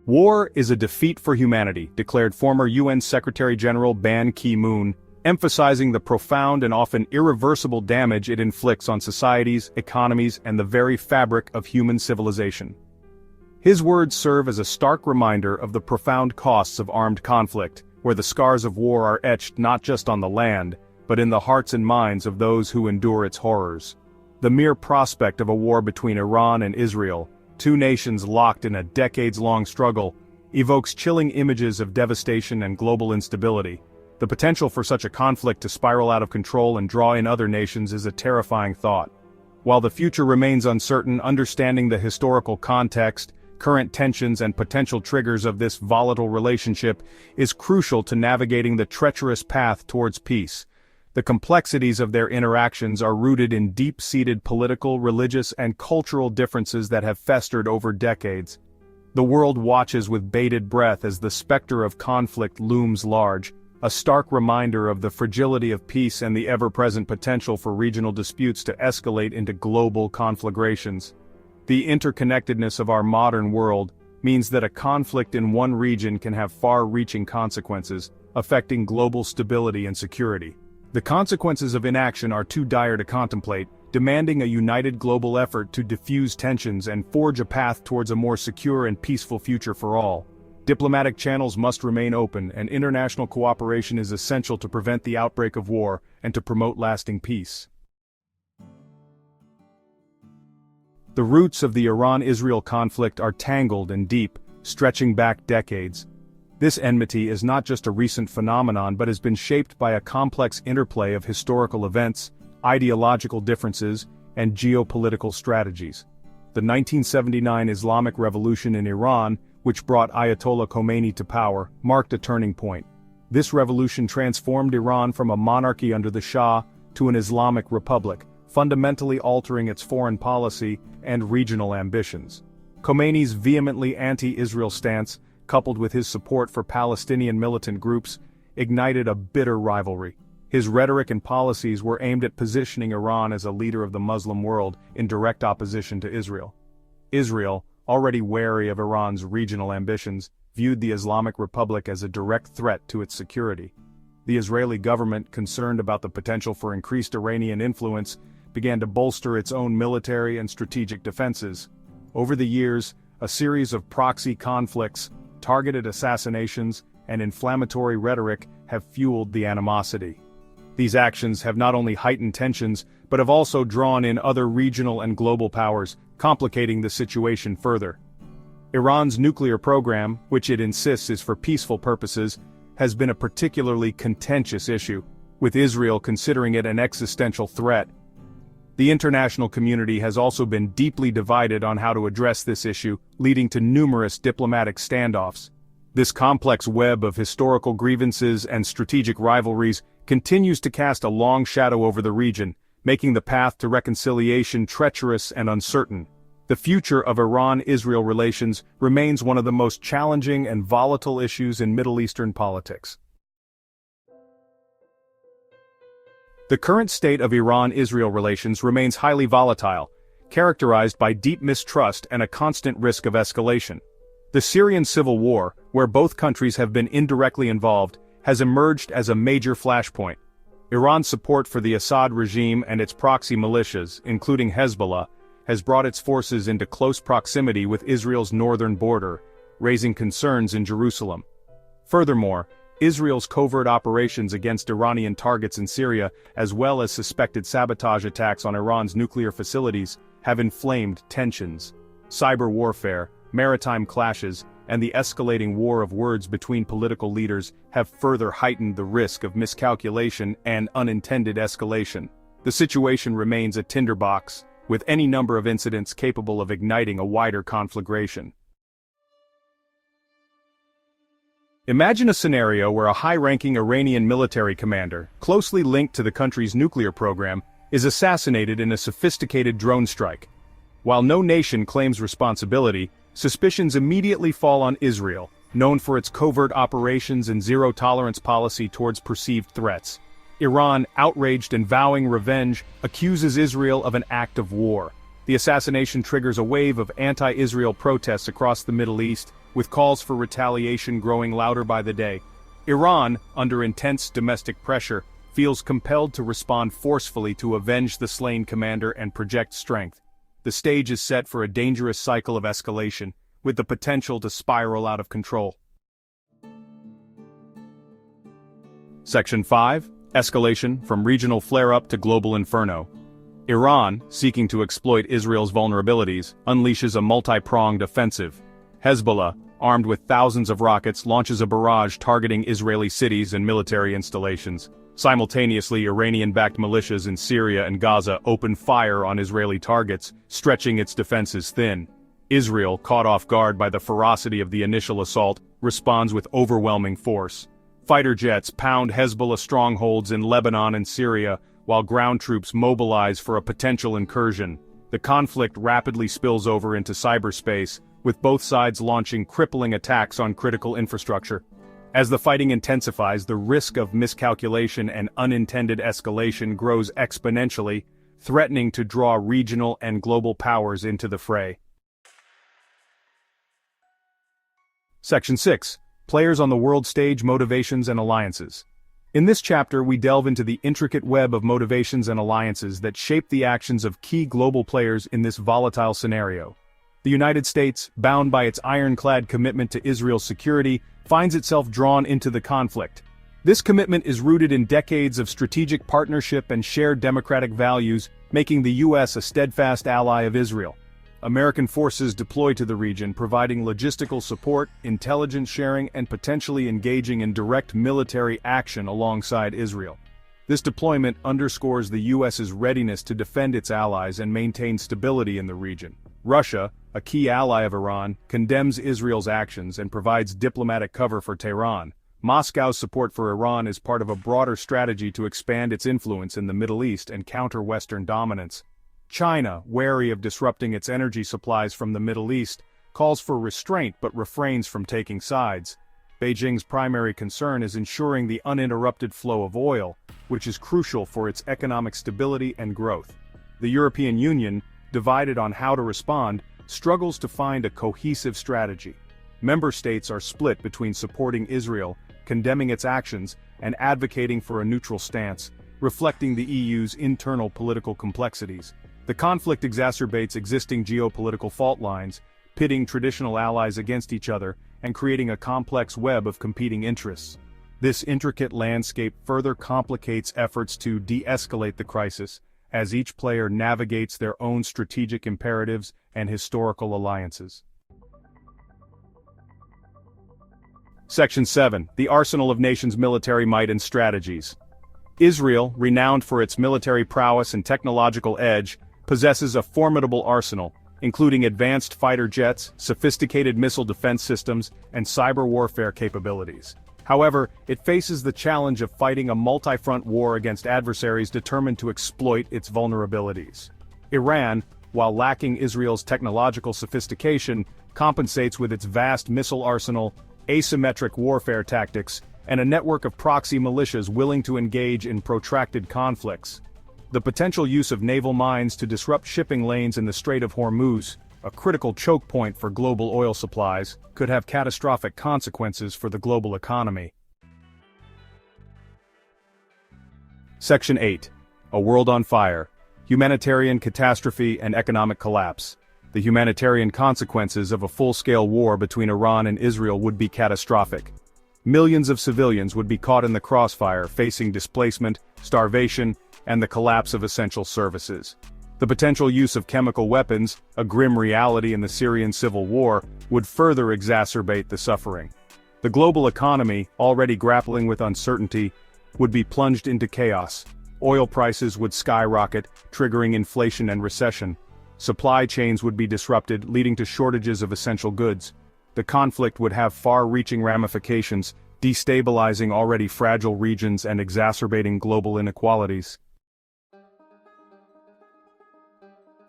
War is a defeat for humanity, declared former UN Secretary-General Ban Ki-moon, emphasizing the profound and often irreversible damage it inflicts on societies, economies, and the very fabric of human civilization. His words serve as a stark reminder of the profound costs of armed conflict, where the scars of war are etched not just on the land, but in the hearts and minds of those who endure its horrors. The mere prospect of a war between Iran and Israel, two nations locked in a decades-long struggle, evokes chilling images of devastation and global instability. The potential for such a conflict to spiral out of control and draw in other nations is a terrifying thought. While the future remains uncertain, understanding the historical context, current tensions and potential triggers of this volatile relationship is crucial to navigating the treacherous path towards peace. The complexities of their interactions are rooted in deep-seated political, religious, and cultural differences that have festered over decades. The world watches with bated breath as the specter of conflict looms large, a stark reminder of the fragility of peace and the ever-present potential for regional disputes to escalate into global conflagrations. The interconnectedness of our modern world means that a conflict in one region can have far-reaching consequences, affecting global stability and security. The consequences of inaction are too dire to contemplate, demanding a united global effort to diffuse tensions and forge a path towards a more secure and peaceful future for all. Diplomatic channels must remain open, and international cooperation is essential to prevent the outbreak of war and to promote lasting peace. The roots of the Iran-Israel conflict are tangled and deep, stretching back decades. This enmity is not just a recent phenomenon but has been shaped by a complex interplay of historical events, ideological differences, and geopolitical strategies. The 1979 Islamic Revolution in Iran, which brought Ayatollah Khomeini to power, marked a turning point. This revolution transformed Iran from a monarchy under the Shah to an Islamic republic, fundamentally altering its foreign policy and regional ambitions. Khomeini's vehemently anti-Israel stance, coupled with his support for Palestinian militant groups, ignited a bitter rivalry. His rhetoric and policies were aimed at positioning Iran as a leader of the Muslim world in direct opposition to Israel. Israel, already wary of Iran's regional ambitions, viewed the Islamic Republic as a direct threat to its security. The Israeli government, concerned about the potential for increased Iranian influence, began to bolster its own military and strategic defenses. Over the years, a series of proxy conflicts, targeted assassinations, and inflammatory rhetoric have fueled the animosity. These actions have not only heightened tensions, but have also drawn in other regional and global powers, complicating the situation further. Iran's nuclear program, which it insists is for peaceful purposes, has been a particularly contentious issue, with Israel considering it an existential threat. The international community has also been deeply divided on how to address this issue, leading to numerous diplomatic standoffs. This complex web of historical grievances and strategic rivalries continues to cast a long shadow over the region, making the path to reconciliation treacherous and uncertain. The future of Iran-Israel relations remains one of the most challenging and volatile issues in Middle Eastern politics. The current state of Iran-Israel relations remains highly volatile, characterized by deep mistrust and a constant risk of escalation. The Syrian civil war, where both countries have been indirectly involved, has emerged as a major flashpoint. Iran's support for the Assad regime and its proxy militias, including Hezbollah, has brought its forces into close proximity with Israel's northern border, raising concerns in Jerusalem. Furthermore, Israel's covert operations against Iranian targets in Syria, as well as suspected sabotage attacks on Iran's nuclear facilities, have inflamed tensions. Cyber warfare, maritime clashes, and the escalating war of words between political leaders have further heightened the risk of miscalculation and unintended escalation. The situation remains a tinderbox, with any number of incidents capable of igniting a wider conflagration. Imagine a scenario where a high-ranking Iranian military commander, closely linked to the country's nuclear program, is assassinated in a sophisticated drone strike. While no nation claims responsibility, suspicions immediately fall on Israel, known for its covert operations and zero-tolerance policy towards perceived threats. Iran, outraged and vowing revenge, accuses Israel of an act of war. The assassination triggers a wave of anti-Israel protests across the Middle East, with calls for retaliation growing louder by the day. Iran, under intense domestic pressure, feels compelled to respond forcefully to avenge the slain commander and project strength. The stage is set for a dangerous cycle of escalation, with the potential to spiral out of control. Section 5. Escalation from regional flare-up to global inferno. Iran, seeking to exploit Israel's vulnerabilities, unleashes a multi-pronged offensive. Hezbollah, armed with thousands of rockets, launches a barrage targeting Israeli cities and military installations. Simultaneously, Iranian-backed militias in Syria and Gaza open fire on Israeli targets, stretching its defenses thin. Israel, caught off guard by the ferocity of the initial assault, responds with overwhelming force. Fighter jets pound Hezbollah strongholds in Lebanon and Syria, while ground troops mobilize for a potential incursion. The conflict rapidly spills over into cyberspace, with both sides launching crippling attacks on critical infrastructure. As the fighting intensifies, the risk of miscalculation and unintended escalation grows exponentially, threatening to draw regional and global powers into the fray. Section 6. Players on the world stage: motivations and alliances. In this chapter, we delve into the intricate web of motivations and alliances that shape the actions of key global players in this volatile scenario. The United States, bound by its ironclad commitment to Israel's security, finds itself drawn into the conflict. This commitment is rooted in decades of strategic partnership and shared democratic values, making the U.S. a steadfast ally of Israel. American forces deploy to the region, providing logistical support, intelligence sharing, and potentially engaging in direct military action alongside Israel. This deployment underscores the U.S.'s readiness to defend its allies and maintain stability in the region. Russia, a key ally of Iran, condemns Israel's actions and provides diplomatic cover for Tehran. Moscow's support for Iran is part of a broader strategy to expand its influence in the Middle East and counter Western dominance. China, wary of disrupting its energy supplies from the Middle East, calls for restraint but refrains from taking sides. Beijing's primary concern is ensuring the uninterrupted flow of oil, which is crucial for its economic stability and growth. The European Union, divided on how to respond, struggles to find a cohesive strategy. Member states are split between supporting Israel, condemning its actions, and advocating for a neutral stance, reflecting the EU's internal political complexities. The conflict exacerbates existing geopolitical fault lines, pitting traditional allies against each other and creating a complex web of competing interests. This intricate landscape further complicates efforts to de-escalate the crisis, as each player navigates their own strategic imperatives and historical alliances. Section 7. The Arsenal of Nations' Military Might and Strategies. Israel, renowned for its military prowess and technological edge, possesses a formidable arsenal, including advanced fighter jets, sophisticated missile defense systems, and cyber warfare capabilities. However, it faces the challenge of fighting a multi-front war against adversaries determined to exploit its vulnerabilities. Iran, while lacking Israel's technological sophistication, compensates with its vast missile arsenal, asymmetric warfare tactics, and a network of proxy militias willing to engage in protracted conflicts. The potential use of naval mines to disrupt shipping lanes in the Strait of Hormuz, a critical choke point for global oil supplies, could have catastrophic consequences for the global economy. Section 8. A World on Fire: Humanitarian Catastrophe and Economic Collapse. The humanitarian consequences of a full-scale war between Iran and Israel would be catastrophic. Millions of civilians would be caught in the crossfire, facing displacement, starvation, and the collapse of essential services. The potential use of chemical weapons, a grim reality in the Syrian civil war, would further exacerbate the suffering. The global economy, already grappling with uncertainty, would be plunged into chaos. Oil prices would skyrocket, triggering inflation and recession. Supply chains would be disrupted, leading to shortages of essential goods. The conflict would have far-reaching ramifications, destabilizing already fragile regions and exacerbating global inequalities.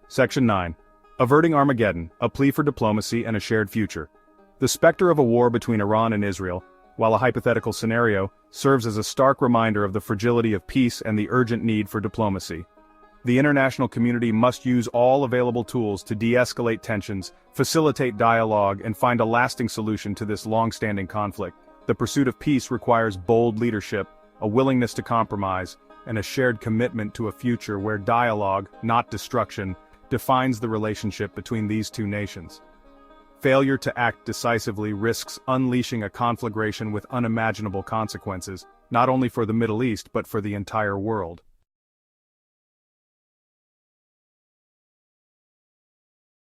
Section 9. Averting Armageddon, a plea for diplomacy and a shared future. The specter of a war between Iran and Israel, while a hypothetical scenario, serves as a stark reminder of the fragility of peace and the urgent need for diplomacy. The international community must use all available tools to de-escalate tensions, facilitate dialogue, and find a lasting solution to this long-standing conflict. The pursuit of peace requires bold leadership, a willingness to compromise, and a shared commitment to a future where dialogue, not destruction, defines the relationship between these two nations. Failure to act decisively risks unleashing a conflagration with unimaginable consequences, not only for the Middle East but for the entire world.